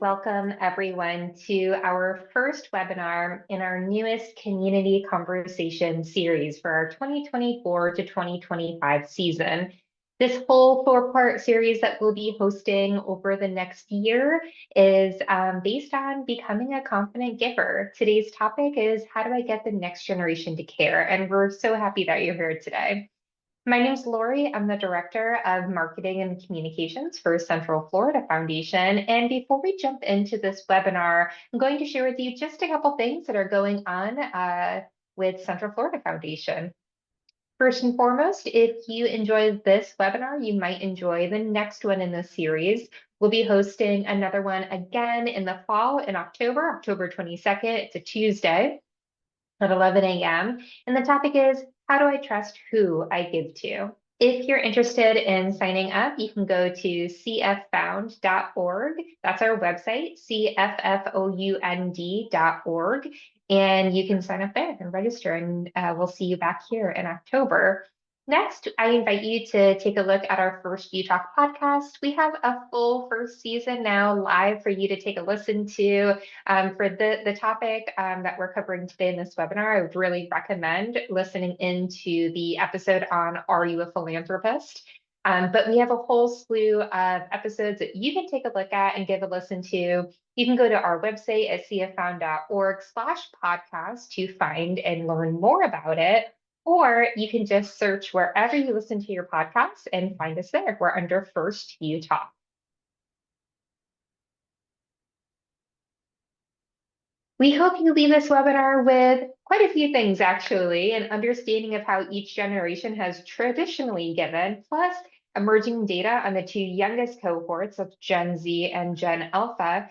welcome everyone to our first webinar in our newest community conversation series for our 2024 to 2025 season. This whole four-part series that we'll be hosting over the next year is based on becoming a confident giver. Today's topic is how do I get the next generation to care? And we're so happy that you're here today. My name is Lori. I'm the Director of Marketing and Communications for Central Florida Foundation. And before we jump into this webinar, I'm going to share with you just a couple things that are going on with Central Florida Foundation. First and foremost, if you enjoy this webinar, you might enjoy the next one in this series. We'll be hosting another one again in the fall in October 22nd. It's a Tuesday at 11 a.m. And the topic is, how do I trust who I give to? If you're interested in signing up, you can go to cffound.org. That's our website, cffound.org. And you can sign up there and register, and we'll see you back here in October. Next, I invite you to take a look at our first You Talk podcast. We have a full first season now live for you to take a listen to. For the topic that we're covering today in this webinar, I would really recommend listening into the episode on Are You a Philanthropist? But we have a whole slew of episodes that you can take a look at and give a listen to. You can go to our website at cffound.org/podcast to find and learn more about it. Or you can just search wherever you listen to your podcasts and find us there. We're under First You Talk. We hope you leave this webinar with quite a few things, actually, an understanding of how each generation has traditionally given, plus emerging data on the two youngest cohorts of Gen Z and Gen Alpha.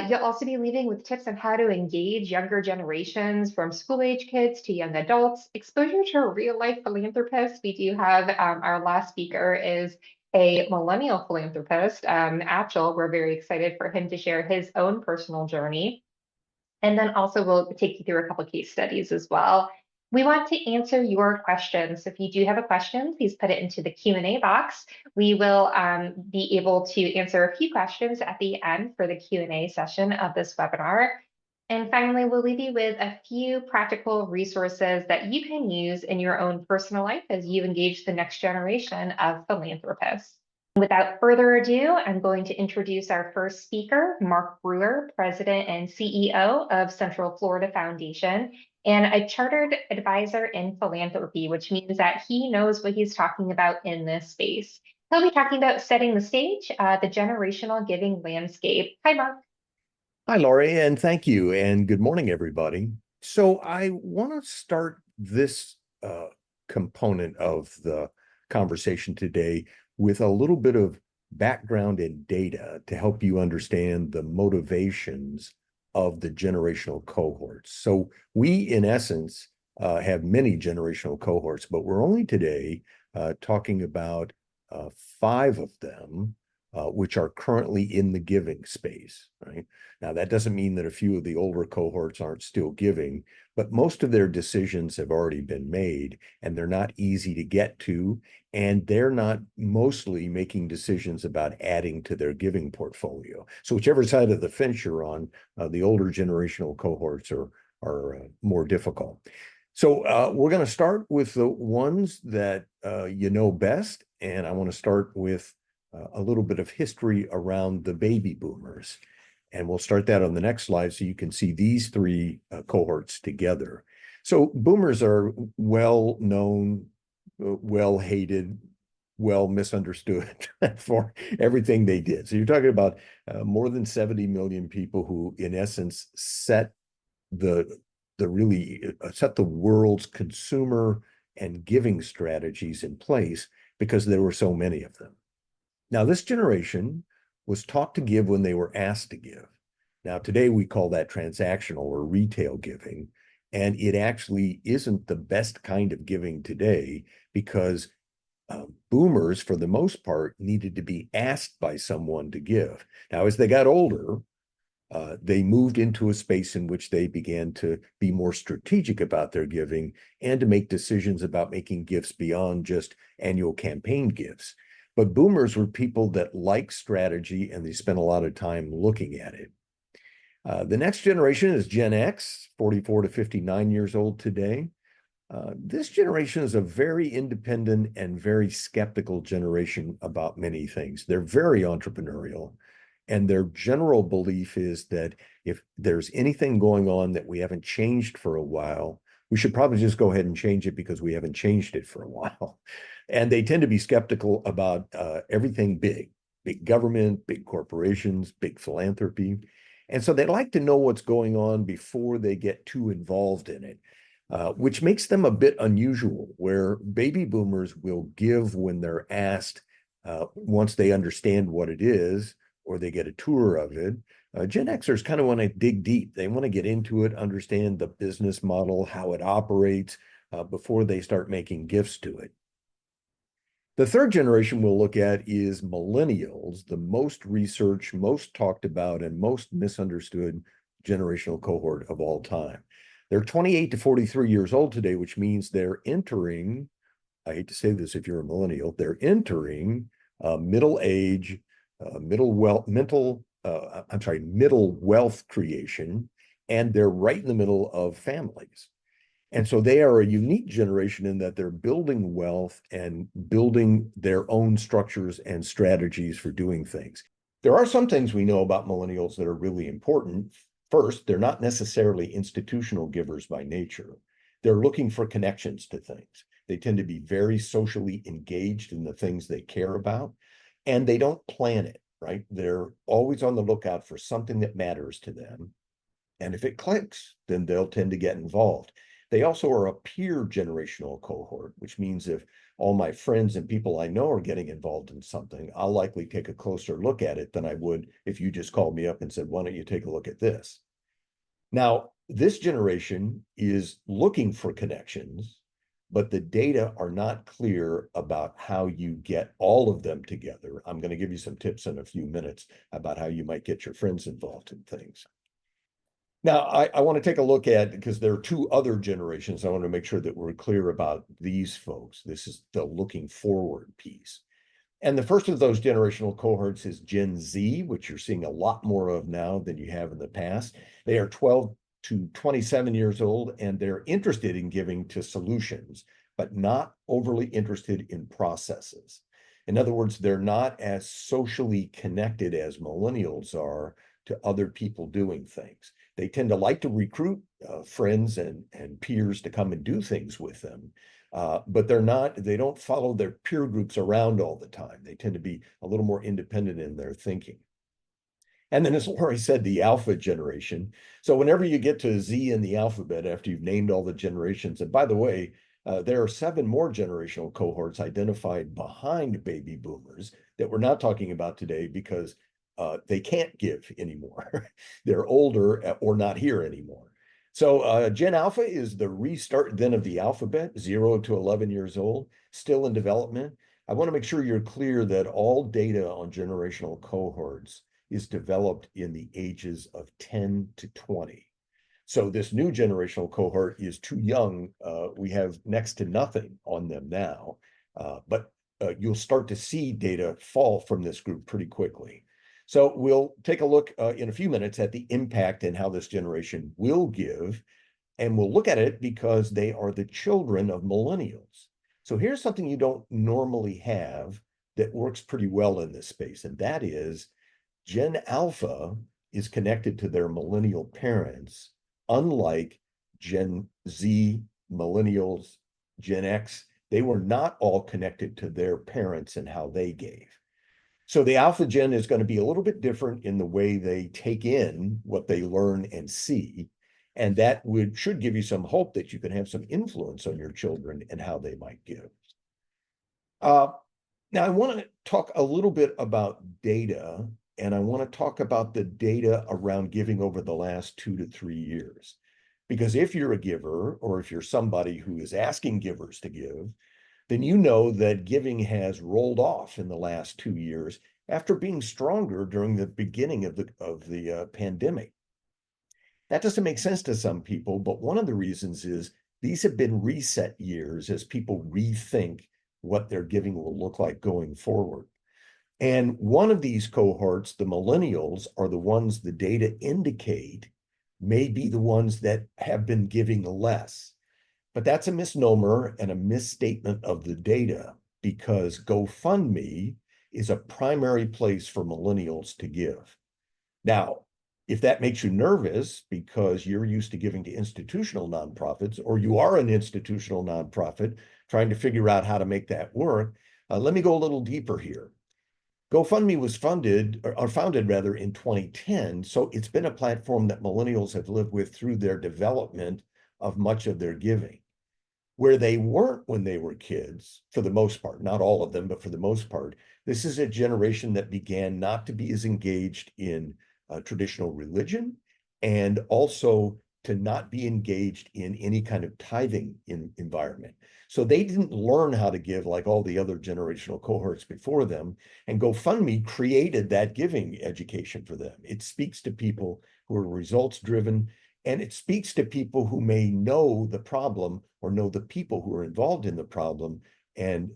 You'll also be leaving with tips on how to engage younger generations from school-age kids to young adults, exposure to real-life philanthropists. We do have our last speaker is a millennial philanthropist, Achal. We're very excited for him to share his own personal journey. And then also we'll take you through a couple case studies as well. We want to answer your questions. If you do have a question, please put it into the Q&A box. We will be able to answer a few questions at the end for the Q&A session of this webinar. And finally, we'll leave you with a few practical resources that you can use in your own personal life as you engage the next generation of philanthropists. Without further ado, I'm going to introduce our first speaker, Mark Brewer, President and CEO of Central Florida Foundation, and a chartered advisor in philanthropy, which means that he knows what he's talking about in this space. He'll be talking about setting the stage, the generational giving landscape. Hi, Mark. Hi, Laurie, and thank you, and good morning, everybody. So I want to start this component of the conversation today with a little bit of background and data to help you understand the motivations of the generational cohorts. So we, in essence, have many generational cohorts, but we're only today talking about 5 of them, which are currently in the giving space, right? Now, that doesn't mean that a few of the older cohorts aren't still giving, but most of their decisions have already been made, and they're not easy to get to, and they're not mostly making decisions about adding to their giving portfolio. So whichever side of the fence you're on, the older generational cohorts are more difficult. So we're going to start with the ones that you know best, and I want to start with a little bit of history around the baby boomers. And we'll start that on the next slide so you can see these 3 cohorts together. So boomers are well-known, well-hated, well-misunderstood for everything they did. So you're talking about more than 70 million people who, in essence, set the world's consumer and giving strategies in place because there were so many of them. Now, this generation was taught to give when they were asked to give. Now, today we call that transactional or retail giving, and it actually isn't the best kind of giving today because boomers, for the most part, needed to be asked by someone to give. Now, as they got older, they moved into a space in which they began to be more strategic about their giving and to make decisions about making gifts beyond just annual campaign gifts. But boomers were people that like strategy and they spent a lot of time looking at it. The next generation is Gen X, 44 to 59 years old today. This generation is a very independent and very skeptical generation about many things. They're very entrepreneurial, and their general belief is that if there's anything going on that we haven't changed for a while, we should probably just go ahead and change it because we haven't changed it for a while. And they tend to be skeptical about everything big, big government, big corporations, big philanthropy. And so they like to know what's going on before they get too involved in it. Which makes them a bit unusual, where baby boomers will give when they're asked once they understand what it is or they get a tour of it. Gen Xers kind of want to dig deep. They want to get into it, understand the business model, how it operates before they start making gifts to it. The third generation we'll look at is millennials, the most researched, most talked about, and most misunderstood generational cohort of all time. They're 28 to 43 years old today, which means they're entering, I hate to say this if you're a millennial, they're entering middle age, middle wealth creation, and they're right in the middle of families. And so they are a unique generation in that they're building wealth and building their own structures and strategies for doing things. There are some things we know about millennials that are really important. First, they're not necessarily institutional givers by nature. They're looking for connections to things. They tend to be very socially engaged in the things they care about, and they don't plan it, right? They're always on the lookout for something that matters to them. And if it clicks, then they'll tend to get involved. They also are a peer generational cohort, which means if all my friends and people I know are getting involved in something, I'll likely take a closer look at it than I would if you just called me up and said, why don't you take a look at this? Now, this generation is looking for connections, but the data are not clear about how you get all of them together. I'm going to give you some tips in a few minutes about how you might get your friends involved in things. Now, I want to take a look at, because there are two other generations. I want to make sure that we're clear about these folks. This is the looking forward piece. And the first of those generational cohorts is Gen Z, which you're seeing a lot more of now than you have in the past. They are 12 to 27 years old, and they're interested in giving to solutions, but not overly interested in processes. In other words, they're not as socially connected as millennials are to other people doing things. They tend to like to recruit friends and peers to come and do things with them. But they don't follow their peer groups around all the time. They tend to be a little more independent in their thinking. And then, as Lori said, the alpha generation. So whenever you get to Z in the alphabet, after you've named all the generations, and by the way, there are 7 more generational cohorts identified behind baby boomers that we're not talking about today because they can't give anymore. They're older or not here anymore. So Gen Alpha is the restart then of the alphabet, 0 to 11 years old, still in development. I want to make sure you're clear that all data on generational cohorts is developed in the ages of 10 to 20. So this new generational cohort is too young. We have next to nothing on them now, but you'll start to see data fall from this group pretty quickly. So we'll take a look in a few minutes at the impact and how this generation will give, and we'll look at it because they are the children of millennials. So here's something you don't normally have that works pretty well in this space, and that is Gen Alpha is connected to their millennial parents, unlike Gen Z, millennials, Gen X. They were not all connected to their parents and how they gave. So the alpha gen is going to be a little bit different in the way they take in what they learn and see. And that should give you some hope that you can have some influence on your children and how they might give. Now, I want to talk a little bit about data, and I want to talk about the data around giving over the last 2 to 3 years. Because if you're a giver, or if you're somebody who is asking givers to give, then you know that giving has rolled off in the last 2 years after being stronger during the beginning of the pandemic. That doesn't make sense to some people, but one of the reasons is these have been reset years as people rethink what their giving will look like going forward. And one of these cohorts, the millennials, are the ones the data indicate may be the ones that have been giving less. But that's a misnomer and a misstatement of the data, because GoFundMe is a primary place for millennials to give. Now, if that makes you nervous because you're used to giving to institutional nonprofits, or you are an institutional nonprofit trying to figure out how to make that work, let me go a little deeper here. GoFundMe was founded rather in 2010, so it's been a platform that millennials have lived with through their development of much of their giving. Where they weren't when they were kids, for the most part, not all of them, but for the most part, this is a generation that began not to be as engaged in traditional religion, and also to not be engaged in any kind of tithing environment. So they didn't learn how to give like all the other generational cohorts before them, and GoFundMe created that giving education for them. It speaks to people who are results driven, and it speaks to people who may know the problem or know the people who are involved in the problem, and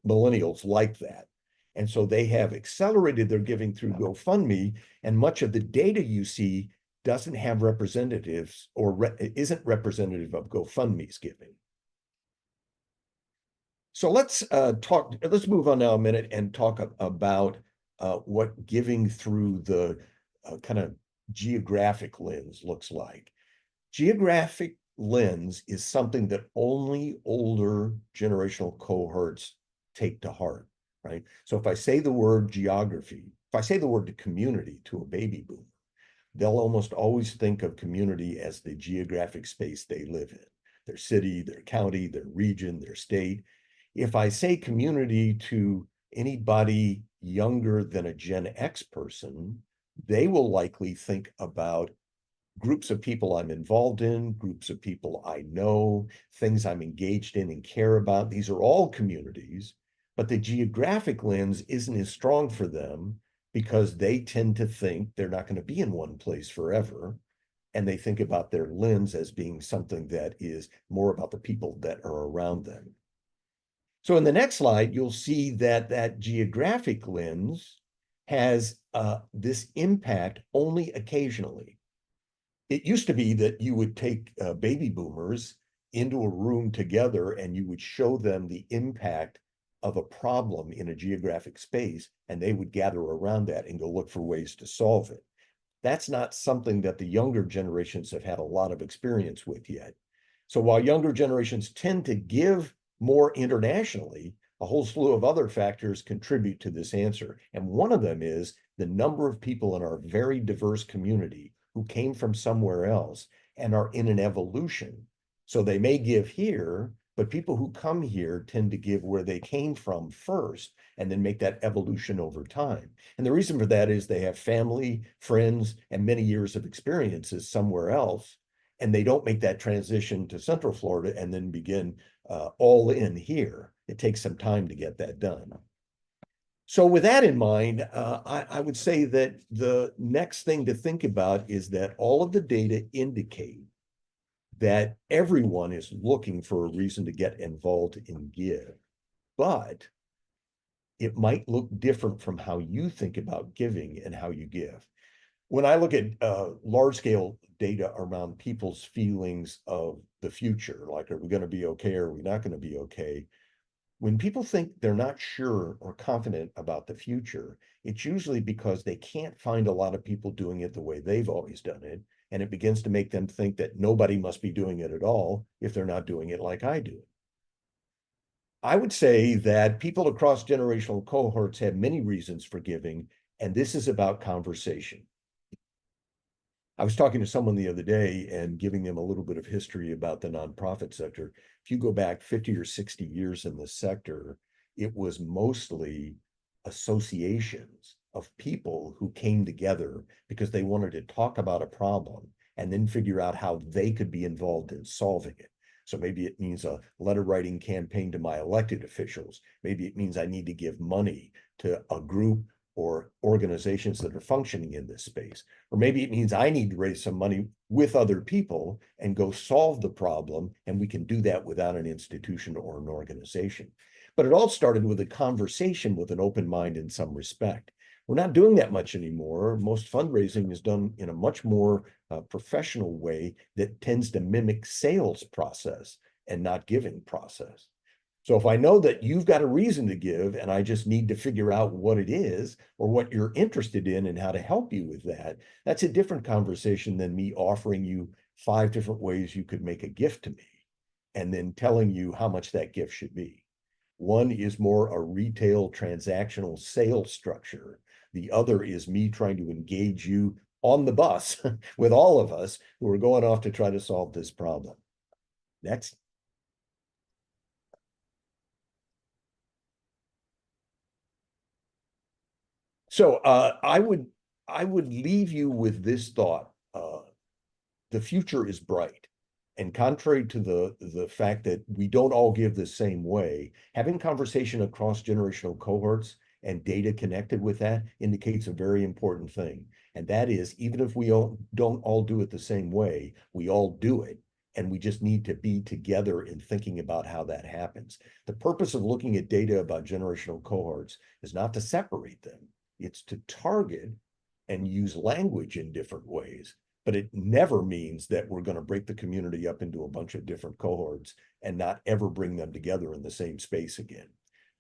millennials like that. And so they have accelerated their giving through GoFundMe, and much of the data you see doesn't have representatives or isn't representative of GoFundMe's giving. So let's move on now a minute and talk about what giving through the kind of geographic lens looks like. Geographic lens is something that only older generational cohorts take to heart, right? So if I say the word geography, if I say the word community to a baby boomer, they'll almost always think of community as the geographic space they live in, their city, their county, their region, their state. If I say community to anybody younger than a Gen X person, they will likely think about groups of people I'm involved in, groups of people I know, things I'm engaged in and care about. These are all communities, but the geographic lens isn't as strong for them because they tend to think they're not going to be in one place forever. And they think about their lens as being something that is more about the people that are around them. So in the next slide, you'll see that that geographic lens has this impact only occasionally. It used to be that you would take baby boomers into a room together and you would show them the impact of a problem in a geographic space, and they would gather around that and go look for ways to solve it. That's not something that the younger generations have had a lot of experience with yet. So while younger generations tend to give more internationally, a whole slew of other factors contribute to this answer. And one of them is the number of people in our very diverse community who came from somewhere else and are in an evolution. So they may give here, but people who come here tend to give where they came from first and then make that evolution over time. And the reason for that is they have family, friends, and many years of experiences somewhere else, and they don't make that transition to Central Florida and then begin all in here. It takes some time to get that done. So with that in mind, I would say that the next thing to think about is that all of the data indicate that everyone is looking for a reason to get involved and give, but it might look different from how you think about giving and how you give. When I look at large scale data around people's feelings of the future, like, are we going to be okay? Or are we not going to be okay? When people think they're not sure or confident about the future, it's usually because they can't find a lot of people doing it the way they've always done it. And it begins to make them think that nobody must be doing it at all if they're not doing it like I do. I would say that people across generational cohorts have many reasons for giving, and this is about conversation. I was talking to someone the other day and giving them a little bit of history about the nonprofit sector. If you go back 50 or 60 years in this sector, it was mostly associations of people who came together because they wanted to talk about a problem and then figure out how they could be involved in solving it. So maybe it means a letter writing campaign to my elected officials. Maybe it means I need to give money to a group or organizations that are functioning in this space. Or maybe it means I need to raise some money with other people and go solve the problem, and we can do that without an institution or an organization. But it all started with a conversation with an open mind in some respect. We're not doing that much anymore. Most fundraising is done in a much more professional way that tends to mimic sales process and not giving process. So if I know that you've got a reason to give and I just need to figure out what it is or what you're interested in and how to help you with that, that's a different conversation than me offering you 5 different ways you could make a gift to me and then telling you how much that gift should be. One is more a retail transactional sales structure. The other is me trying to engage you on the bus with all of us who are going off to try to solve this problem. Next. So I would leave you with this thought. The future is bright. And contrary to the fact that we don't all give the same way, having conversation across generational cohorts and data connected with that indicates a very important thing. And that is, even if we don't all do it the same way, we all do it. And we just need to be together in thinking about how that happens. The purpose of looking at data about generational cohorts is not to separate them. It's to target and use language in different ways, but it never means that we're going to break the community up into a bunch of different cohorts and not ever bring them together in the same space again.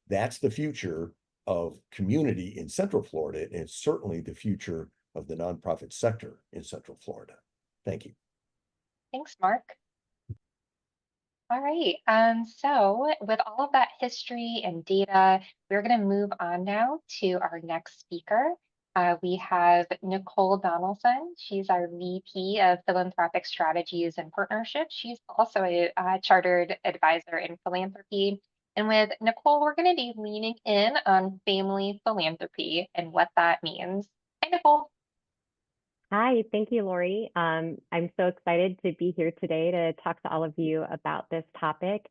That's the future of community in Central Florida, and it's certainly the future of the nonprofit sector in Central Florida. Thank you. Thanks, Mark. All right. So with all of that history and data, we're going to move on now to our next speaker. We have Nicole Donelson. She's our VP of Philanthropic Strategies and Partnerships. She's also a chartered advisor in philanthropy. And with Nicole, we're going to be leaning in on family philanthropy and what that means. Hi, Nicole. Hi, thank you, Lori. I'm so excited to be here today to talk to all of you about this topic.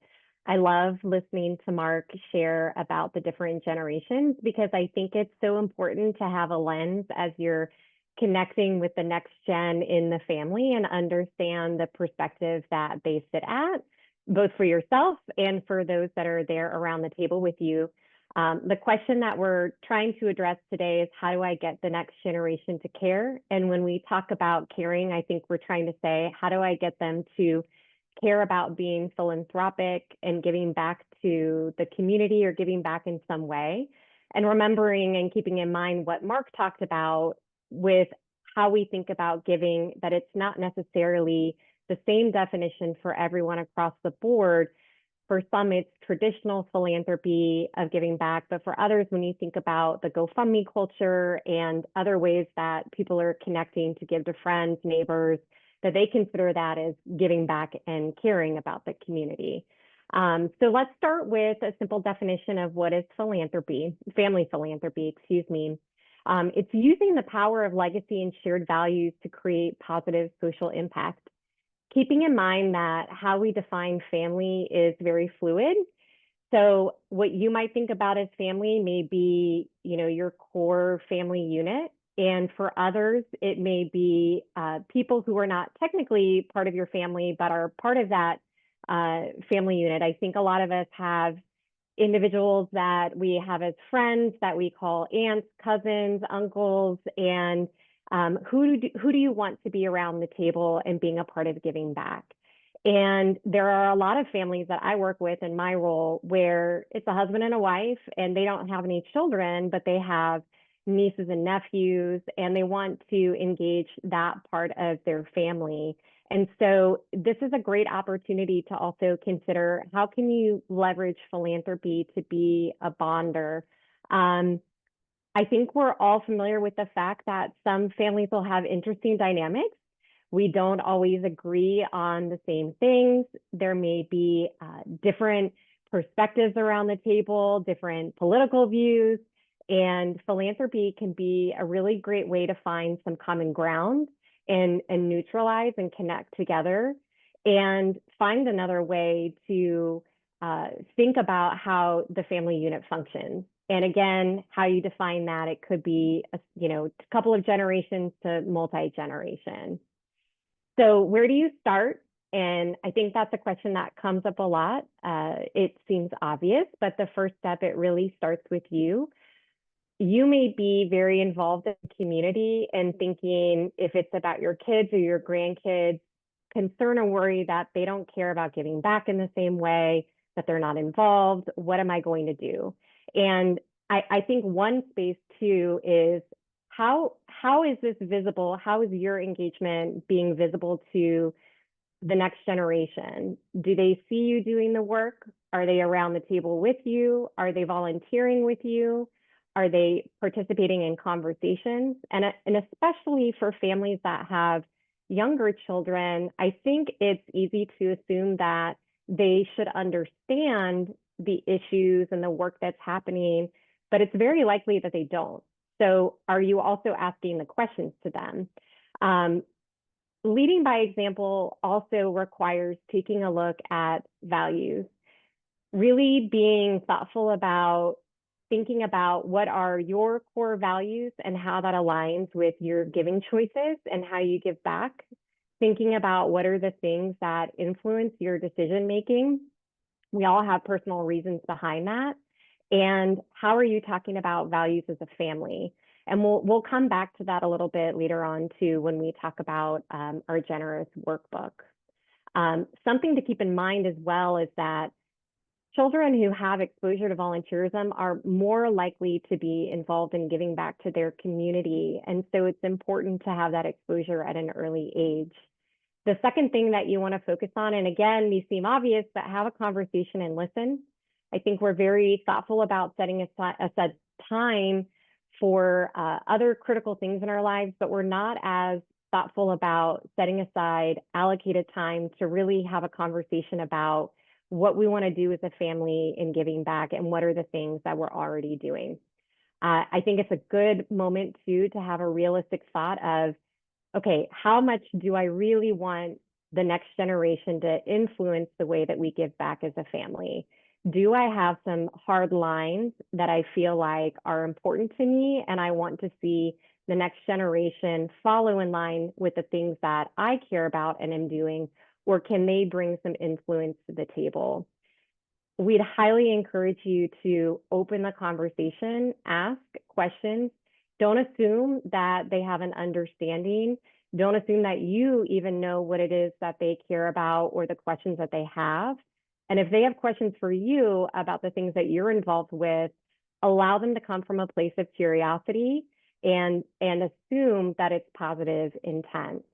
I love listening to Mark share about the different generations because I think it's so important to have a lens as you're connecting with the next gen in the family and understand the perspective that they sit at, both for yourself and for those that are there around the table with you. The question that we're trying to address today is how do I get the next generation to care? And when we talk about caring, I think we're trying to say, how do I get them to care about being philanthropic and giving back to the community or giving back in some way? And remembering and keeping in mind what Mark talked about with how we think about giving, that it's not necessarily the same definition for everyone across the board. For some, it's traditional philanthropy of giving back, but for others, when you think about the GoFundMe culture and other ways that people are connecting to give to friends, neighbors, that they consider that as giving back and caring about the community. So let's start with a simple definition of what is philanthropy, family philanthropy, excuse me. It's using the power of legacy and shared values to create positive social impact. Keeping in mind that how we define family is very fluid. So what you might think about as family may be, your core family unit. And for others, it may be people who are not technically part of your family, but are part of that family unit. I think a lot of us have individuals that we have as friends that we call aunts, cousins, uncles, and who do you want to be around the table and being a part of giving back? And there are a lot of families that I work with in my role where it's a husband and a wife and they don't have any children, but they have nieces and nephews and they want to engage that part of their family. And so this is a great opportunity to also consider how can you leverage philanthropy to be a bonder. I think we're all familiar with the fact that some families will have interesting dynamics. We don't always agree on the same things. There may be different perspectives around the table, different political views, and philanthropy can be a really great way to find some common ground and neutralize and connect together and find another way to think about how the family unit functions. And again, how you define that, it could be a couple of generations to multi-generation. So where do you start? And I think that's a question that comes up a lot. It seems obvious, but the first step, it really starts with you. You may be very involved in the community and thinking, if it's about your kids or your grandkids, concern or worry that they don't care about giving back in the same way, that they're not involved. What am I going to do? And I think one space too is how is this visible? How is your engagement being visible to the next generation? Do they see you doing the work? Are they around the table with you? Are they volunteering with you? Are they participating in conversations? And especially for families that have younger children, I think it's easy to assume that they should understand the issues and the work that's happening, but it's very likely that they don't. So are you also asking the questions to them? Leading by example also requires taking a look at values, really being thoughtful about thinking about what are your core values and how that aligns with your giving choices and how you give back. Thinking about what are the things that influence your decision making. We all have personal reasons behind that. And how are you talking about values as a family? And we'll come back to that a little bit later on too when we talk about our generous workbook. Something to keep in mind as well is that children who have exposure to volunteerism are more likely to be involved in giving back to their community. And so it's important to have that exposure at an early age. The second thing that you want to focus on, and again, these seem obvious, but have a conversation and listen. I think we're very thoughtful about setting aside time for other critical things in our lives, but we're not as thoughtful about setting aside allocated time to really have a conversation about what we want to do as a family in giving back and what are the things that we're already doing. I think it's a good moment too to have a realistic thought of, okay, how much do I really want the next generation to influence the way that we give back as a family? Do I have some hard lines that I feel like are important to me and I want to see the next generation follow in line with the things that I care about and am doing, or can they bring some influence to the table? We'd highly encourage you to open the conversation, ask questions. Don't assume that they have an understanding. Don't assume that you even know what it is that they care about or the questions that they have. And if they have questions for you about the things that you're involved with, allow them to come from a place of curiosity and assume that it's positive intent.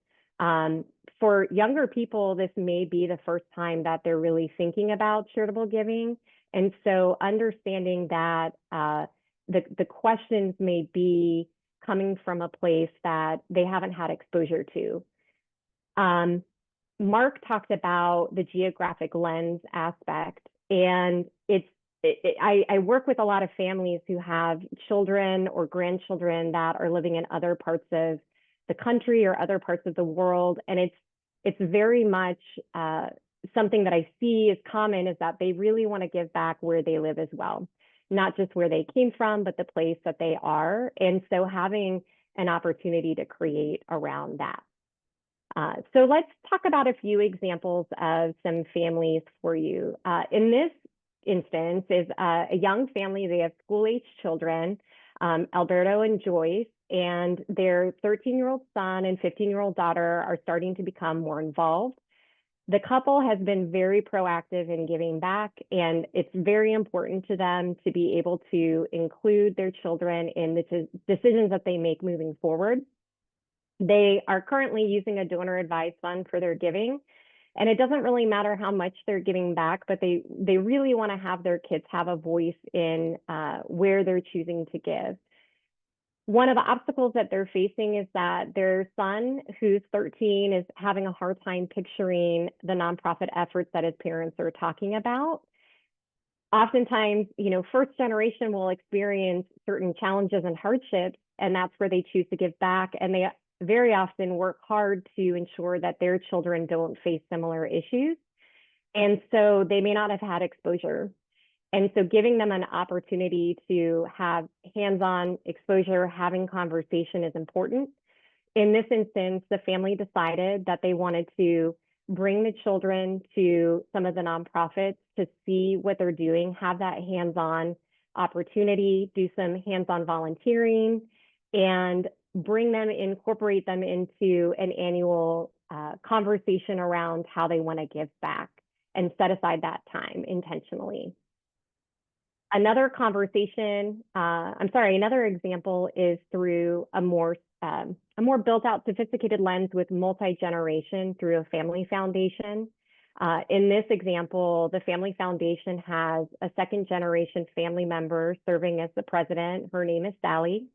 For younger people, this may be the first time that they're really thinking about charitable giving. And so understanding that the questions may be coming from a place that they haven't had exposure to. Mark talked about the geographic lens aspect, and I work with a lot of families who have children or grandchildren that are living in other parts of the country or other parts of the world, and it's very much something that I see is common is that they really want to give back where they live as well, not just where they came from, but the place that they are, and so having an opportunity to create around that. So let's talk about a few examples of some families for you. In this instance is a young family. They have school-age children, Alberto and Joyce, and their 13-year-old son and 15-year-old daughter are starting to become more involved. The couple has been very proactive in giving back, and it's very important to them to be able to include their children in the decisions that they make moving forward. They are currently using a donor advised fund for their giving, and it doesn't really matter how much they're giving back, but they really want to have their kids have a voice in where they're choosing to give. One of the obstacles that they're facing is that their son, who's 13, is having a hard time picturing the nonprofit efforts that his parents are talking about. Oftentimes, first generation will experience certain challenges and hardships, and that's where they choose to give back. And they very often work hard to ensure that their children don't face similar issues. And so they may not have had exposure. And so giving them an opportunity to have hands-on exposure, having conversation is important. In this instance, the family decided that they wanted to bring the children to some of the nonprofits to see what they're doing, have that hands-on opportunity, do some hands-on volunteering, and incorporate them into an annual conversation around how they want to give back and set aside that time intentionally. Another example is through a more built out, sophisticated lens with multi-generation through a family foundation. In this example, the family foundation has a second generation family member serving as the president. Her name is Sally.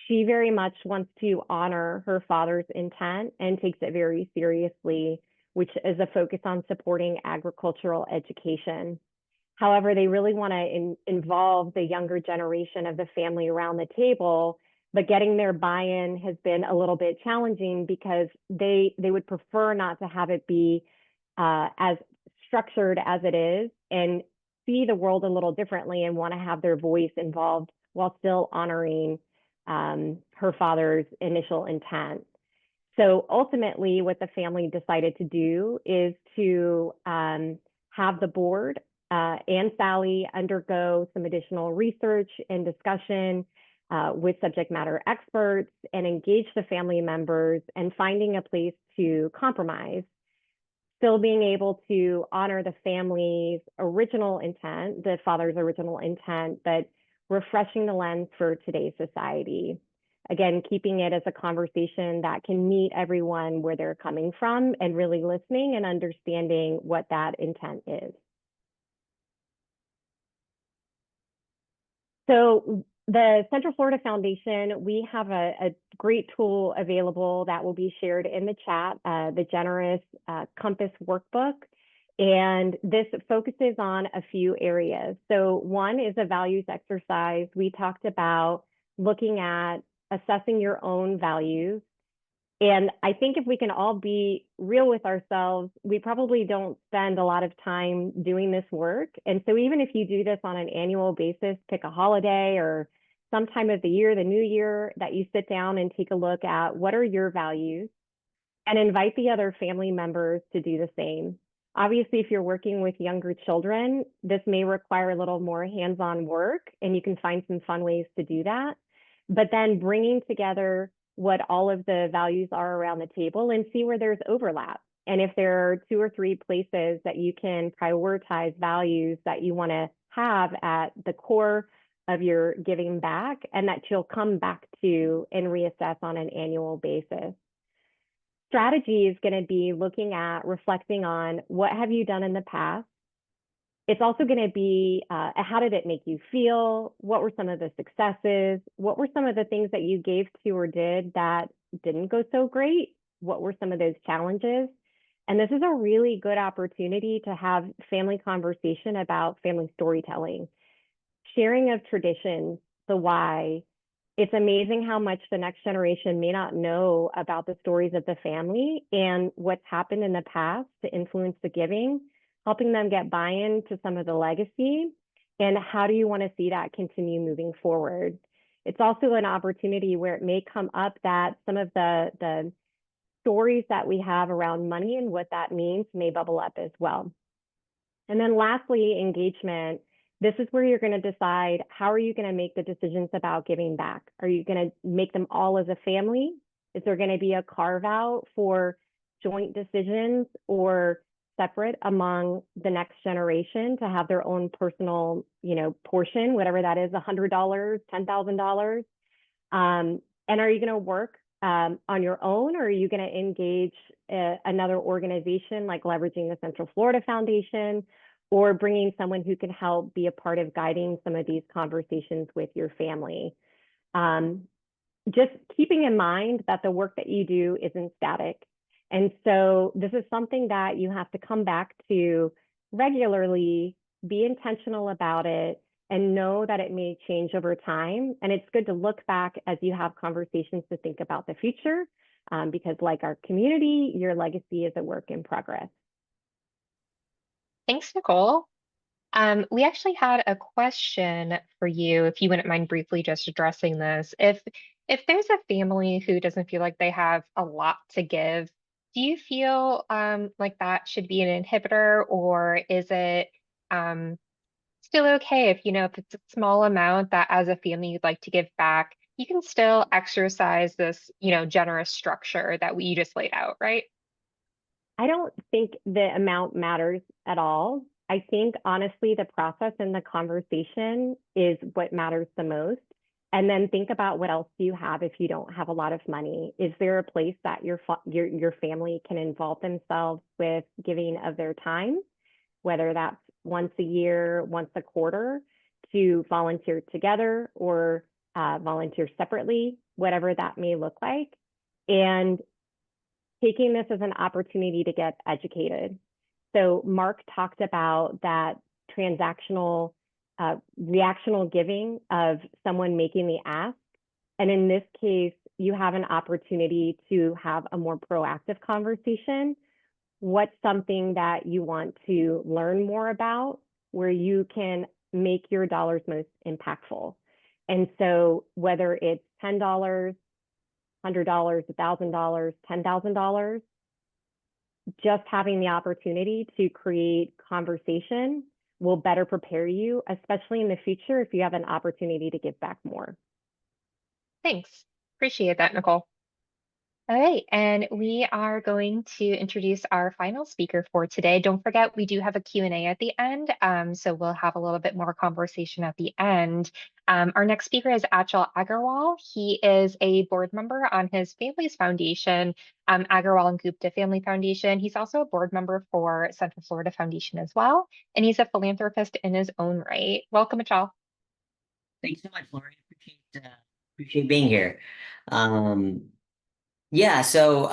She very much wants to honor her father's intent and takes it very seriously, which is a focus on supporting agricultural education. However, they really want to involve the younger generation of the family around the table, but getting their buy-in has been a little bit challenging because they would prefer not to have it be as structured as it is and see the world a little differently and want to have their voice involved while still honoring her father's initial intent. So ultimately, what the family decided to do is to have the board and Sally undergo some additional research and discussion with subject matter experts and engage the family members and finding a place to compromise, still being able to honor the family's original intent, the father's original intent, but refreshing the lens for today's society. Again, keeping it as a conversation that can meet everyone where they're coming from and really listening and understanding what that intent is. So the Central Florida Foundation, we have a great tool available that will be shared in the chat, the Generous Compass Workbook. And this focuses on a few areas. So one is a values exercise. We talked about looking at assessing your own values. And I think if we can all be real with ourselves, we probably don't spend a lot of time doing this work. And so even if you do this on an annual basis, pick a holiday or some time of the year, the new year, that you sit down and take a look at what are your values and invite the other family members to do the same. Obviously, if you're working with younger children, this may require a little more hands-on work, and you can find some fun ways to do that. But then bringing together what all of the values are around the table and see where there's overlap. And if there are 2 or 3 places that you can prioritize values that you want to have at the core of your giving back and that you'll come back to and reassess on an annual basis. Strategy is going to be looking at reflecting on what have you done in the past. It's also going to be how did it make you feel? What were some of the successes? What were some of the things that you gave to or did that didn't go so great? What were some of those challenges? And this is a really good opportunity to have family conversation about family storytelling, sharing of traditions, the why. It's amazing how much the next generation may not know about the stories of the family and what's happened in the past to influence the giving, helping them get buy-in to some of the legacy, and how do you want to see that continue moving forward. It's also an opportunity where it may come up that some of the stories that we have around money and what that means may bubble up as well. And then lastly, engagement. This is where you're going to decide how are you going to make the decisions about giving back. Are you going to make them all as a family? Is there going to be a carve out for joint decisions or separate among the next generation to have their own personal, portion, whatever that is, $100, $10,000? And are you going to work on your own, or are you going to engage another organization like leveraging the Central Florida Foundation, or bringing someone who can help be a part of guiding some of these conversations with your family? Just keeping in mind that the work that you do isn't static. And so this is something that you have to come back to regularly, be intentional about it, and know that it may change over time. And it's good to look back as you have conversations to think about the future, because like our community, your legacy is a work in progress. Thanks, Nicole. We actually had a question for you, if you wouldn't mind briefly just addressing this. If there's a family who doesn't feel like they have a lot to give, Do you feel like that should be an inhibitor, or is it um, still okay if, if it's a small amount that as a family you'd like to give back, you can still exercise this, generous structure that you just laid out, right? I don't think the amount matters at all. I think honestly, the process and the conversation is what matters the most. And then think about what else do you have if you don't have a lot of money. Is there a place that your family can involve themselves with giving of their time, whether that's once a year, once a quarter, to volunteer together or volunteer separately, whatever that may look like. And taking this as an opportunity to get educated. So Mark talked about that transactional, reactional giving of someone making the ask. And in this case, you have an opportunity to have a more proactive conversation. What's something that you want to learn more about where you can make your dollars most impactful? And so whether it's $10, $100, $1,000, $10,000, just having the opportunity to create conversation will better prepare you, especially in the future if you have an opportunity to give back more. Thanks. Appreciate that, Nicole. All right, and we are going to introduce our final speaker for today. Don't forget, we do have a Q&A at the end, so we'll have a little bit more conversation at the end. Our next speaker is Achal Aggarwal. He is a board member on his family's foundation, Aggarwal and Gupta Family Foundation. He's also a board member for Central Florida Foundation as well, and he's a philanthropist in his own right. Welcome, Achal. Thanks so much, Lori. Appreciate being here. Yeah, so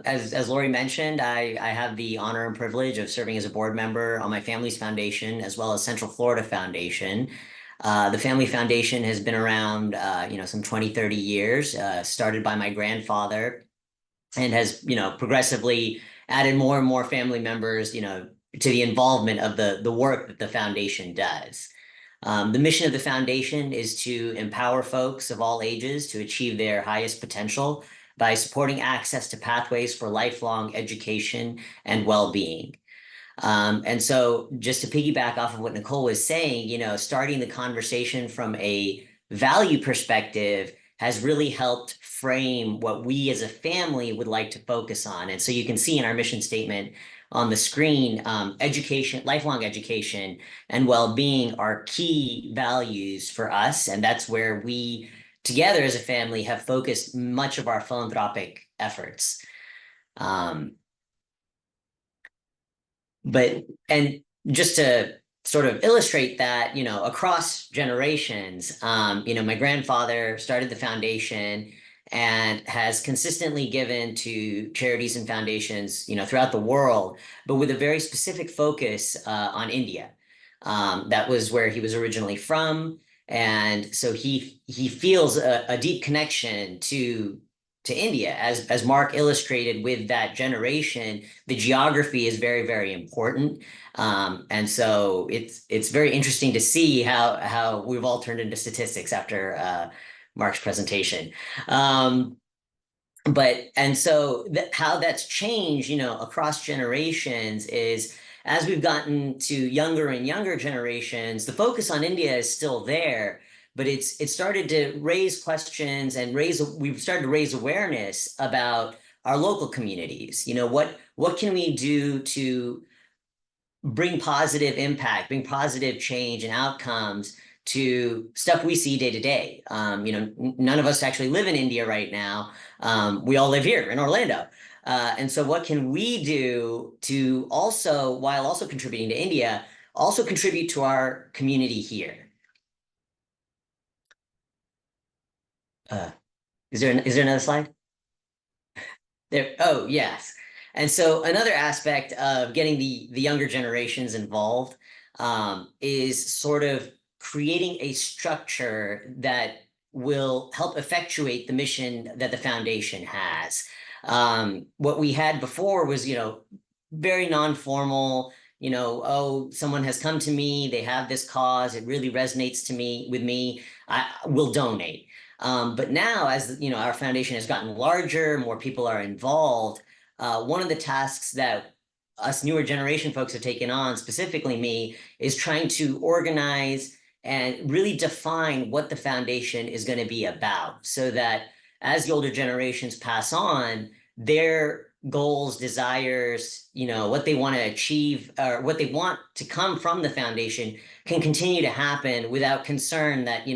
as Lori mentioned, I have the honor and privilege of serving as a board member on my family's foundation as well as Central Florida Foundation. The Family Foundation has been around, some 20, 30 years, started by my grandfather and has, progressively added more and more family members, to the involvement of the work that the foundation does. The mission of the foundation is to empower folks of all ages to achieve their highest potential by supporting access to pathways for lifelong education and well-being. And so just to piggyback off of what Nicole was saying, starting the conversation from a value perspective has really helped frame what we as a family would like to focus on. And so you can see in our mission statement on the screen, education, lifelong education and well-being are key values for us. And that's where we together as a family have focused much of our philanthropic efforts. And just to sort of illustrate that, across generations, my grandfather started the foundation and has consistently given to charities and foundations, throughout the world, but with a very specific focus on India. That was where he was originally from. And so he feels a deep connection to India, as Mark illustrated with that generation. The geography is very, very important. And so it's very interesting to see how we've all turned into statistics after Mark's presentation. And so how that's changed, across generations is as we've gotten to younger and younger generations, the focus on India is still there, but it started to raise questions and we've started to raise awareness about our local communities. What can we do to bring positive impact, bring positive change and outcomes to stuff we see day to day. None of us actually live in India right now. We all live here in Orlando. And so what can we do to also, while also contributing to India, also contribute to our community here? Is there another slide? There, oh, yes. And so another aspect of getting the younger generations involved is sort of creating a structure that will help effectuate the mission that the foundation has. What we had before was, very non-formal, oh, someone has come to me, they have this cause, it really resonates with me, I will donate. But now, as our foundation has gotten larger, more people are involved, one of the tasks that us newer generation folks have taken on, specifically me, is trying to organize and really define what the foundation is going to be about, so that as the older generations pass on, their goals, desires, what they want to achieve or what they want to come from the foundation can continue to happen without concern that,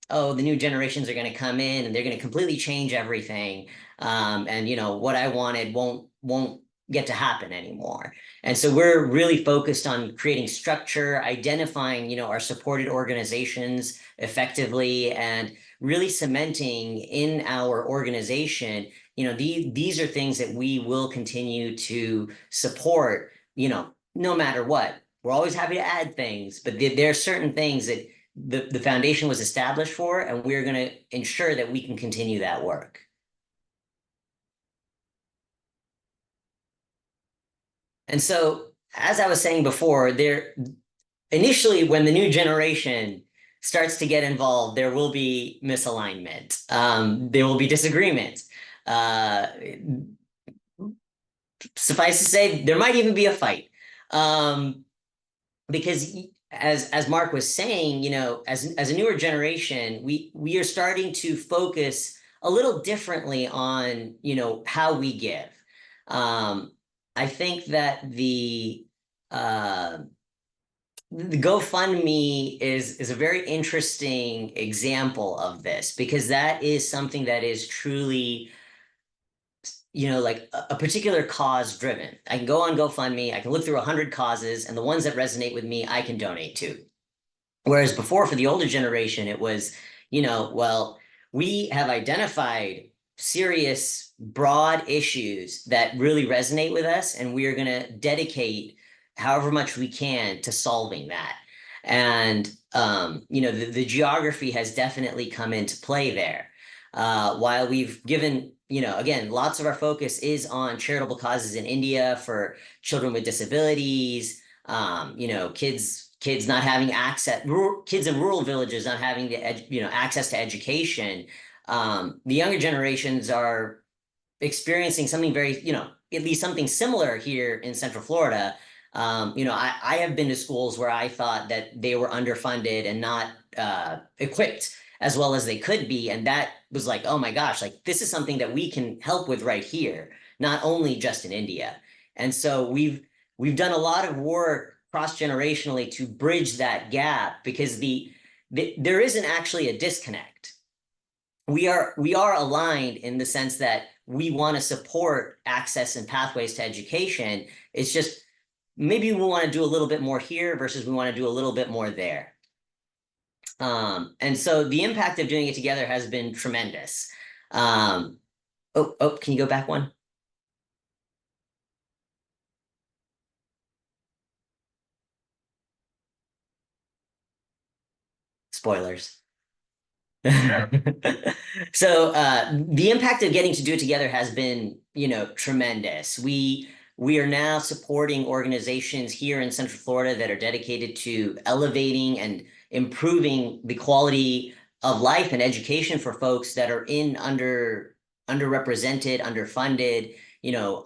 oh, the new generations are going to come in and they're going to completely change everything. And what I wanted won't get to happen anymore. And so we're really focused on creating structure, identifying, our supported organizations effectively, and really cementing in our organization, these are things that we will continue to support, no matter what. We're always happy to add things, but there are certain things that the foundation was established for, and we're going to ensure that we can continue that work. And so, as I was saying before, initially, when the new generation starts to get involved, there will be misalignment. There will be disagreements. Suffice to say, there might even be a fight. Because as Mark was saying, as a newer generation, we are starting to focus a little differently on, how we give. I think that the GoFundMe is a very interesting example of this, because that is something that is truly, like a particular cause driven. I can go on GoFundMe, I can look through 100 causes, and the ones that resonate with me, I can donate to. Whereas before, for the older generation, it was, well, we have identified serious, broad issues that really resonate with us, and we are going to dedicate however much we can to solving that. And, the geography has definitely come into play there. While we've given, again, lots of our focus is on charitable causes in India for children with disabilities, kids not having access, kids in rural villages not having the access to education. The younger generations are experiencing something very, at least something similar here in Central Florida. I have been to schools where I thought that they were underfunded and not equipped as well as they could be. And that was like, oh my gosh, like this is something that we can help with right here, not only just in India. And so we've done a lot of work cross-generationally to bridge that gap, because there isn't actually a disconnect. We are aligned in the sense that we want to support access and pathways to education. It's just maybe we want to do a little bit more here versus we want to do a little bit more there. And so the impact of doing it together has been tremendous. Can you go back one? Spoilers. So the impact of getting to do it together has been, tremendous. We are now supporting organizations here in Central Florida that are dedicated to elevating and improving the quality of life and education for folks that are in underrepresented, underfunded,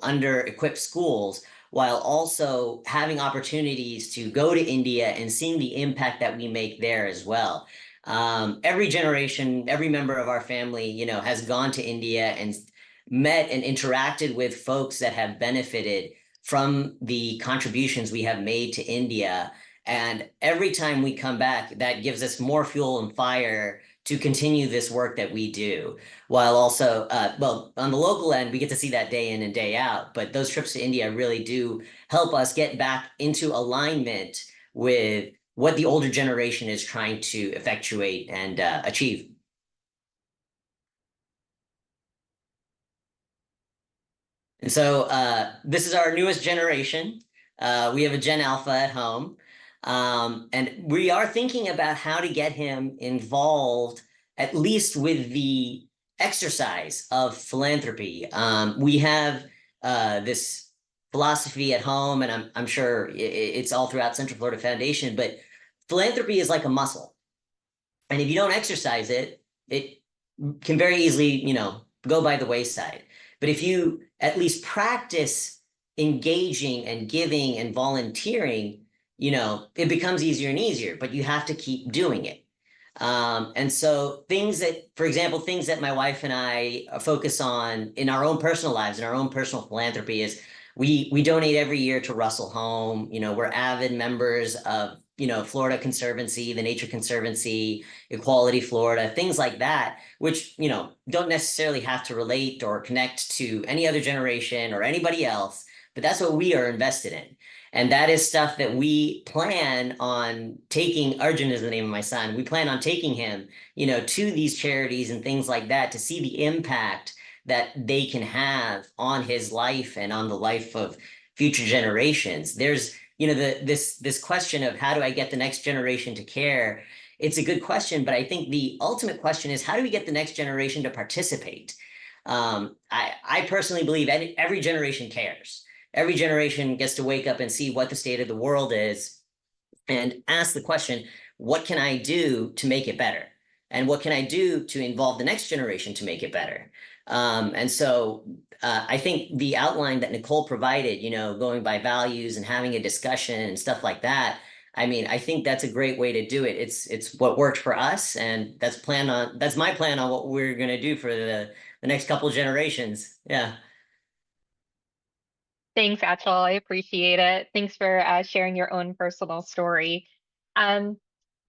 under-equipped schools, while also having opportunities to go to India and seeing the impact that we make there as well. Every generation, every member of our family, has gone to India and met and interacted with folks that have benefited from the contributions we have made to India. And every time we come back, that gives us more fuel and fire to continue this work that we do. While also, on the local end, we get to see that day in and day out. But those trips to India really do help us get back into alignment with what the older generation is trying to effectuate and achieve. And so this is our newest generation. We have a Gen Alpha at home. And we are thinking about how to get him involved, at least with the exercise of philanthropy. We have this philosophy at home, and I'm sure it's all throughout Central Florida Foundation, but philanthropy is like a muscle. And if you don't exercise it, it can very easily, go by the wayside. But if you at least practice engaging and giving and volunteering, it becomes easier and easier, but you have to keep doing it. And so for example, things that my wife and I focus on in our own personal lives, in our own personal philanthropy is we donate every year to Russell Home. We're avid members of, Florida Conservancy, the Nature Conservancy, Equality Florida, things like that, which, don't necessarily have to relate or connect to any other generation or anybody else, but that's what we are invested in. And that is stuff that we plan on taking. Arjun is the name of my son. We plan on taking him, to these charities and things like that to see the impact that they can have on his life and on the life of future generations. There's, this question of how do I get the next generation to care? It's a good question, but I think the ultimate question is how do we get the next generation to participate? I personally believe every generation cares. Every generation gets to wake up and see what the state of the world is and ask the question, what can I do to make it better? And what can I do to involve the next generation to make it better? And so I think the outline that Nicole provided, going by values and having a discussion and stuff like that, I mean, I think that's a great way to do it. It's what worked for us, and that's my plan on what we're going to do for the next couple of generations. Yeah. Thanks, Achal. I appreciate it. Thanks for sharing your own personal story. Um,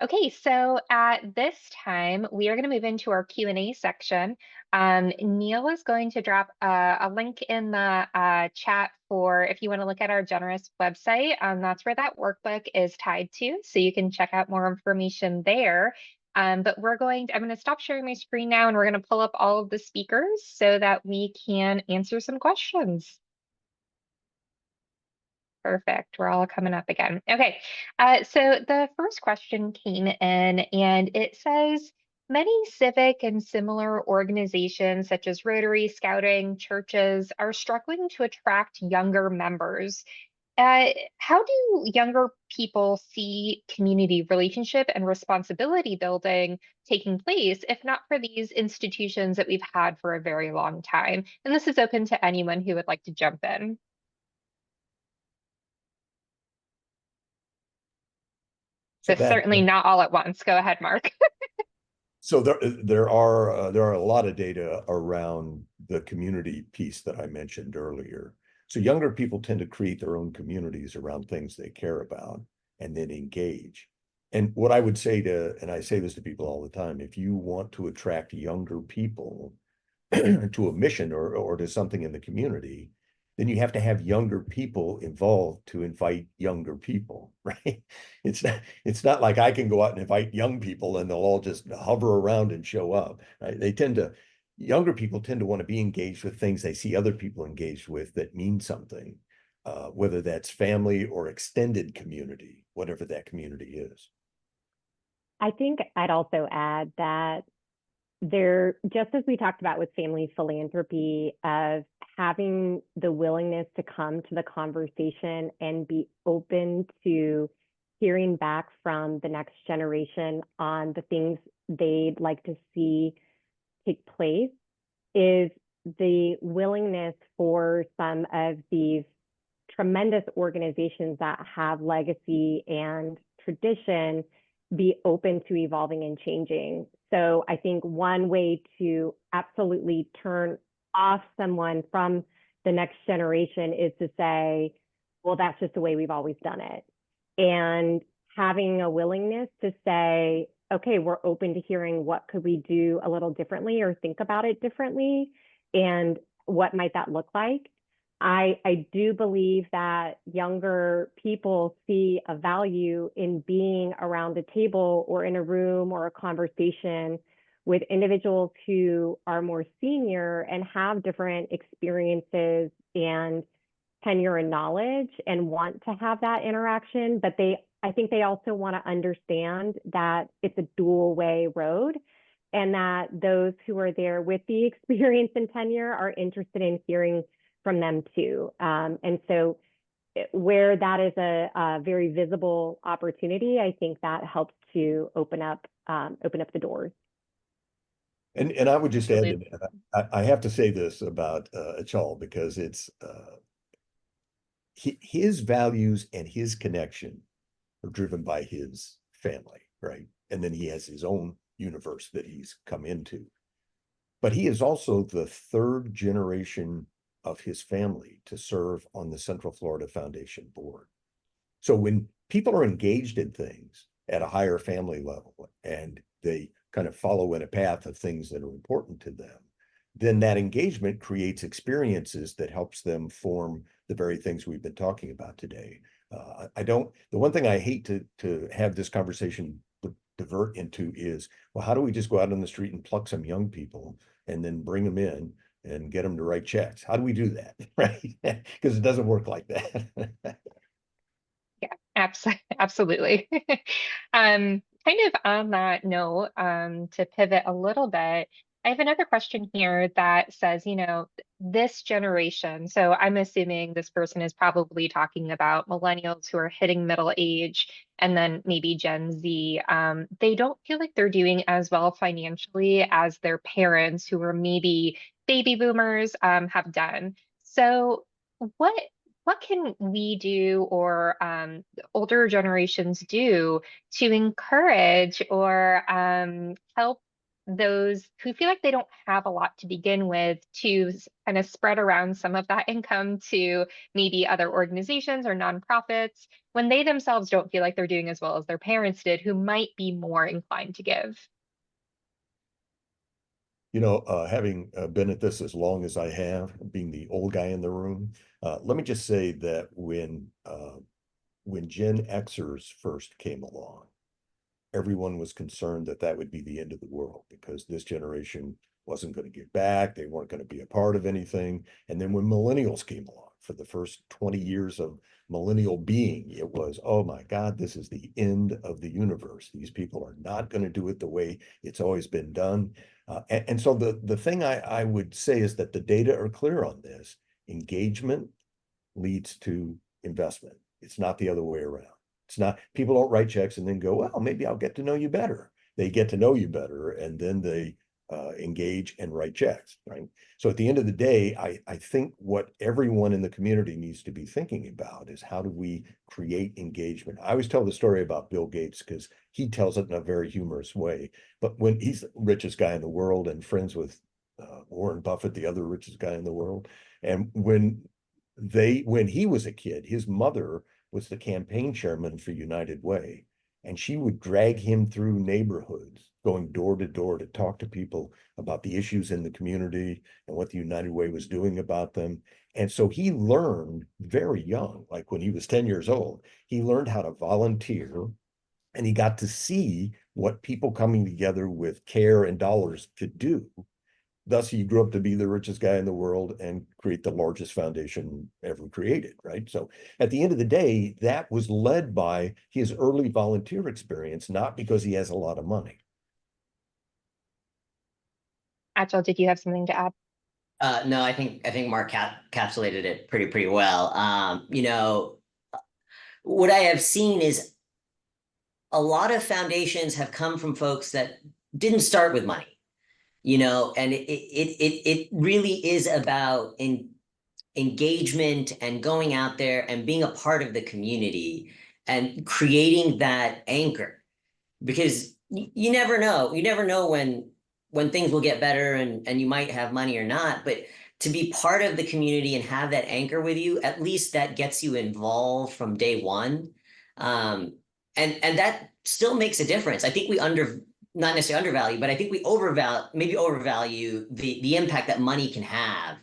okay, so at this time, we are going to move into our Q&A section. Neil is going to drop a link in the chat for if you want to look at our generous website. That's where that workbook is tied to, so you can check out more information there. But I'm going to stop sharing my screen now, and we're going to pull up all of the speakers so that we can answer some questions. Perfect. We're all coming up again. Okay. So the first question came in and it says, many civic and similar organizations such as Rotary, Scouting, churches are struggling to attract younger members. How do younger people see community relationship and responsibility building taking place, if not for these institutions that we've had for a very long time? And this is open to anyone who would like to jump in. So certainly not all at once. Go ahead, Mark. So there are a lot of data around the community piece that I mentioned earlier. So younger people tend to create their own communities around things they care about and then engage. And what I would say and I say this to people all the time, if you want to attract younger people to a mission or to something in the community, then you have to have younger people involved to invite younger people, right? It's not like I can go out and invite young people and they'll all just hover around and show up, right? Younger people tend to want to be engaged with things they see other people engaged with that mean something, whether that's family or extended community, whatever that community is. I think I'd also add that just as we talked about with family philanthropy, of having the willingness to come to the conversation and be open to hearing back from the next generation on the things they'd like to see take place, is the willingness for some of these tremendous organizations that have legacy and tradition be open to evolving and changing. So I think one way to absolutely turn off someone from the next generation is to say, well, that's just the way we've always done it. And having a willingness to say, okay, we're open to hearing what could we do a little differently or think about it differently, and what might that look like? I do believe that younger people see a value in being around a table or in a room or a conversation with individuals who are more senior and have different experiences and tenure and knowledge and want to have that interaction. But I think they also want to understand that it's a dual way road, and that those who are there with the experience and tenure are interested in hearing from them too. And so where that is a very visible opportunity, I think that helps to open up the doors. And I would just add to Absolutely. that, I have to say this about Achal because it's his values and his connection are driven by his family, right? And then he has his own universe that he's come into. But he is also the third generation of his family to serve on the Central Florida Foundation board. So when people are engaged in things at a higher family level and they kind of follow in a path of things that are important to them, then that engagement creates experiences that helps them form the very things we've been talking about today. The one thing I hate to have this conversation divert into is, well, how do we just go out on the street and pluck some young people and then bring them in and get them to write checks? How do we do that? Right? Because it doesn't work like that. Yeah, absolutely. Kind of on that note, to pivot a little bit, I have another question here that says, this generation, so I'm assuming this person is probably talking about millennials who are hitting middle age and then maybe Gen Z. They don't feel like they're doing as well financially as their parents who were maybe baby boomers, have done. So what what can we do or older generations do to encourage or help those who feel like they don't have a lot to begin with to kind of spread around some of that income to maybe other organizations or nonprofits when they themselves don't feel like they're doing as well as their parents did, who might be more inclined to give? Having been at this as long as I have, being the old guy in the room, let me just say that when Gen Xers first came along, everyone was concerned that that would be the end of the world because this generation wasn't going to give back. They weren't going to be a part of anything. And then when millennials came along, for the first 20 years of millennial being, it was, oh my God, this is the end of the universe. These people are not going to do it the way it's always been done. And so the thing I would say is that the data are clear on this. Engagement leads to investment. It's not the other way around. It's not, people don't write checks and then go, well, maybe I'll get to know you better. They get to know you better and then they engage and write checks, right? So at the end of the day, I think what everyone in the community needs to be thinking about is how do we create engagement? I always tell the story about Bill Gates because he tells it in a very humorous way. But when he's the richest guy in the world and friends with Warren Buffett, the other richest guy in the world, and when he was a kid, his mother was the campaign chairman for United Way, and she would drag him through neighborhoods, going door to door to talk to people about the issues in the community and what the United Way was doing about them. And so he learned very young, like when he was 10 years old, he learned how to volunteer and he got to see what people coming together with care and dollars could do. Thus, he grew up to be the richest guy in the world and create the largest foundation ever created, right? So at the end of the day, that was led by his early volunteer experience, not because he has a lot of money. Achal, did you have something to add? No, I think Mark capsulated it pretty well. What I have seen is a lot of foundations have come from folks that didn't start with money, and it really is about engagement and going out there and being a part of the community and creating that anchor because you never know. You never know when things will get better and you might have money or not, but to be part of the community and have that anchor with you, at least that gets you involved from day one. And that still makes a difference. I think we not necessarily undervalue, but I think we overvalue the impact that money can have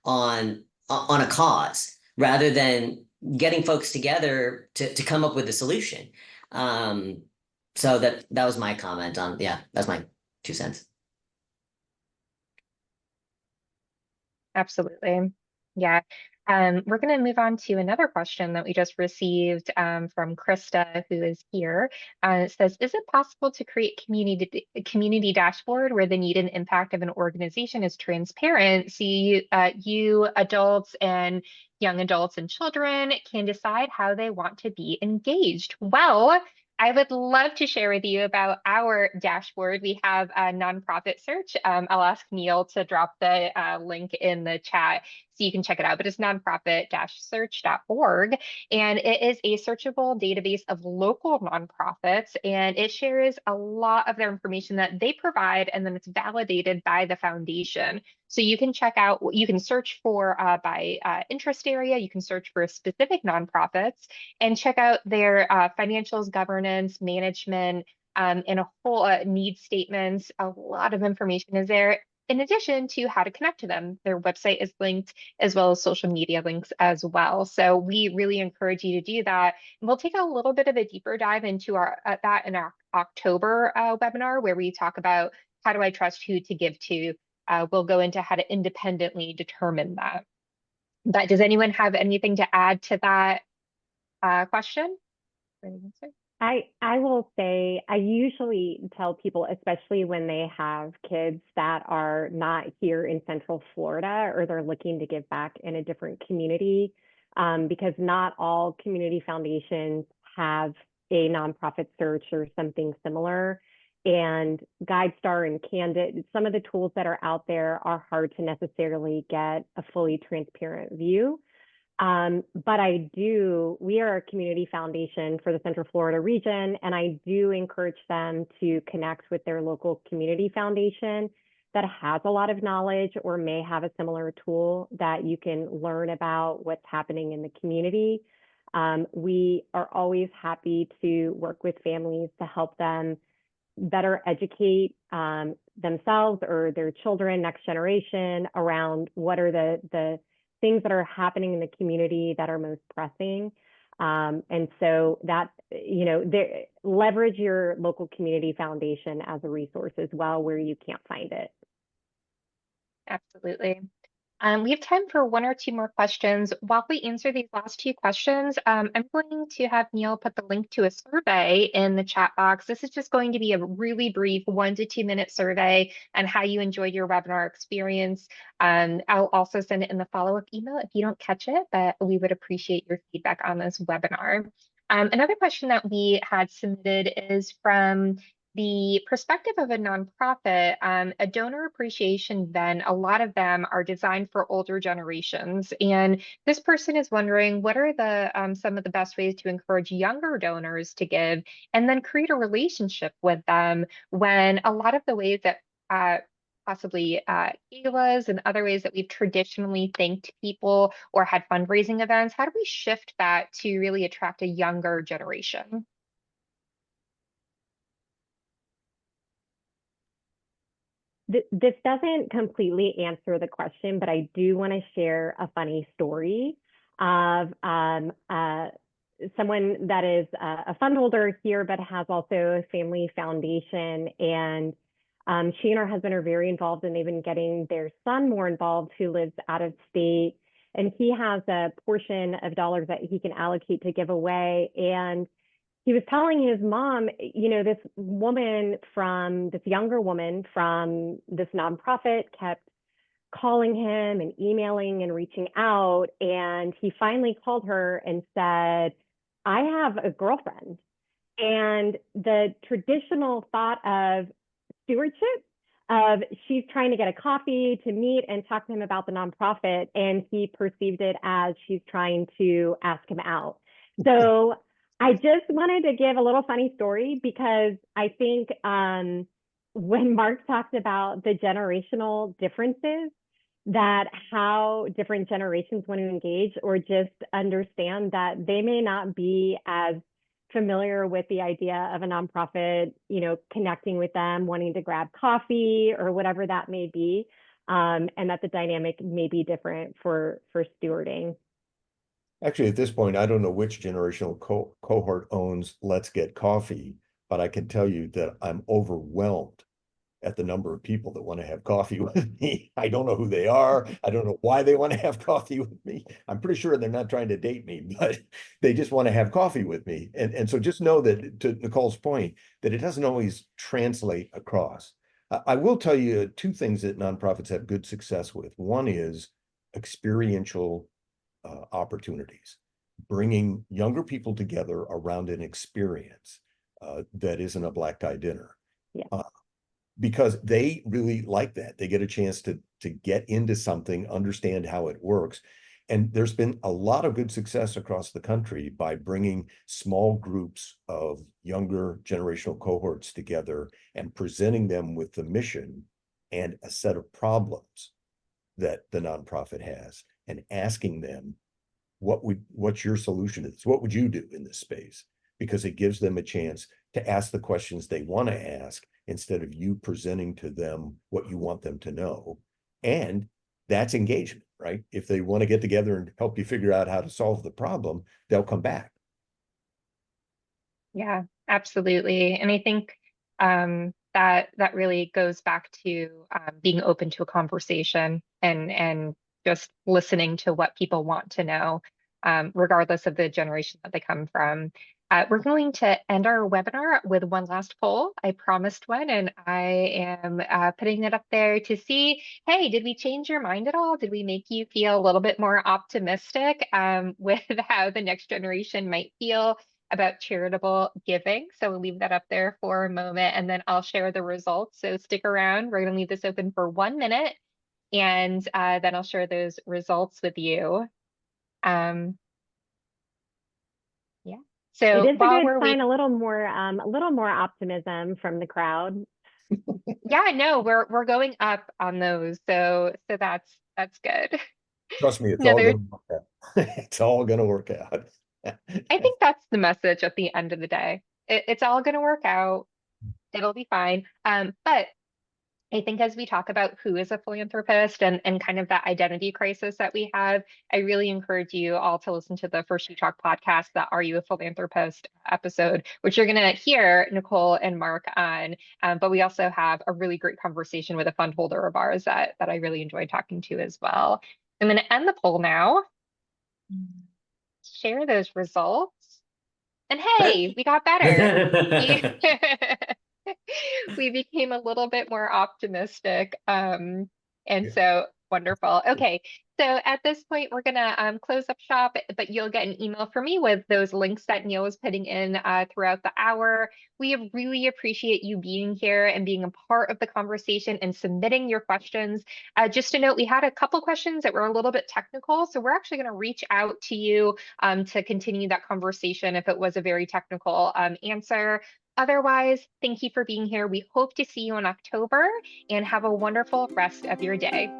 on a cause rather than getting folks together to come up with a solution. So that was my comment on, yeah, that's my 2 cents. Absolutely. Yeah. We're going to move on to another question that we just received from Krista, who is here. It says, is it possible to create community dashboard where the need and impact of an organization is transparent? So you adults and young adults and children can decide how they want to be engaged. Well, I would love to share with you about our dashboard. We have a nonprofit search. I'll ask Neil to drop the link in the chat so you can check it out, but it's nonprofit-search.org. And it is a searchable database of local nonprofits, and it shares a lot of their information that they provide, and then it's validated by the foundation. So you can check out, you can search for by interest area, you can search for specific nonprofits, and check out their financials, governance, management, and a whole need statements. A lot of information is there, in addition to how to connect to them. Their website is linked, as well as social media links as well. So we really encourage you to do that. And we'll take a little bit of a deeper dive into that in our October webinar, where we talk about how do I trust who to give to. We'll go into how to independently determine that. But does anyone have anything to add to that question? I will say, I usually tell people, especially when they have kids that are not here in Central Florida, or they're looking to give back in a different community, because not all community foundations have a nonprofit search or something similar. And GuideStar and Candid, some of the tools that are out there are hard to necessarily get a fully transparent view. But we are a community foundation for the Central Florida region, and I do encourage them to connect with their local community foundation that has a lot of knowledge or may have a similar tool that you can learn about what's happening in the community. We are always happy to work with families to help them better educate themselves or their children, next generation, around what are the things that are happening in the community that are most pressing. And so that, leverage your local community foundation as a resource as well, where you can't find it. Absolutely. We have time for one or two more questions. While we answer these last two questions, I'm going to have Neil put the link to a survey in the chat box. This is just going to be a really brief 1 to 2 minute survey on how you enjoyed your webinar experience. I'll also send it in the follow-up email if you don't catch it, but we would appreciate your feedback on this webinar. Another question that we had submitted is from the perspective of a nonprofit. A donor appreciation event, a lot of them are designed for older generations. And this person is wondering, what are the some of the best ways to encourage younger donors to give, and then create a relationship with them, when a lot of the ways that possibly galas and other ways that we've traditionally thanked people or had fundraising events, how do we shift that to really attract a younger generation? This doesn't completely answer the question, but I do want to share a funny story of someone that is a fund holder here, but has also a family foundation. And she and her husband are very involved, and they've been getting their son more involved, who lives out of state. And he has a portion of dollars that he can allocate to give away. And he was telling his mom, this younger woman from this nonprofit kept calling him and emailing and reaching out. And he finally called her and said, I have a girlfriend. And the traditional thought of stewardship of she's trying to get a coffee to meet and talk to him about the nonprofit, and he perceived it as she's trying to ask him out. So I just wanted to give a little funny story, because I think when Mark talked about the generational differences, that how different generations want to engage or just understand that they may not be as familiar with the idea of a nonprofit, connecting with them, wanting to grab coffee or whatever that may be, and that the dynamic may be different for stewarding. Actually, at this point, I don't know which generational cohort owns Let's Get Coffee, but I can tell you that I'm overwhelmed at the number of people that want to have coffee with me. I don't know who they are. I don't know why they want to have coffee with me. I'm pretty sure they're not trying to date me, but they just want to have coffee with me. And so just know that, to Nicole's point, that it doesn't always translate across. I will tell you two things that nonprofits have good success with. One is experiential opportunities, bringing younger people together around an experience. that isn't a black tie dinner. Yeah. Because they really like that. They get a chance to get into something, understand how it works. And there's been a lot of good success across the country by bringing small groups of younger generational cohorts together and presenting them with the mission and a set of problems that the nonprofit has, and asking them, what's your solution to this? What would you do in this space? Because it gives them a chance to ask the questions they want to ask instead of you presenting to them what you want them to know. And that's engagement, right? If they want to get together and help you figure out how to solve the problem, they'll come back. Yeah, absolutely. And I think that really goes back to being open to a conversation and just listening to what people want to know, regardless of the generation that they come from. We're going to end our webinar with one last poll. I promised one, and I am putting it up there to see, hey, did we change your mind at all? Did we make you feel a little bit more optimistic with how the next generation might feel about charitable giving? So we'll leave that up there for a moment, and then I'll share the results. So stick around. We're going to leave this open for 1 minute, and then I'll share those results with you. Yeah. So It is a while good we're sign, a little more optimism from the crowd. yeah, no, we're going up on those. So that's good. Trust me, it's all Another, going to work out. It's all going to work out. I think that's the message at the end of the day. It's all going to work out. It'll be fine. But I think as we talk about who is a philanthropist and kind of that identity crisis that we have, I really encourage you all to listen to the First You Talk podcast, that Are You a Philanthropist episode, which you're going to hear Nicole and Mark on. But we also have a really great conversation with a fund holder of ours that I really enjoyed talking to as well. I'm going to end the poll now, share those results. And hey, we got better. We became a little bit more optimistic. And so wonderful. Okay, so at this point, we're gonna close up shop, but you'll get an email from me with those links that Neil was putting in throughout the hour. We really appreciate you being here and being a part of the conversation and submitting your questions. Just to note, we had a couple questions that were a little bit technical, so we're actually gonna reach out to you to continue that conversation if it was a very technical answer. Otherwise, thank you for being here. We hope to see you in October, and have a wonderful rest of your day.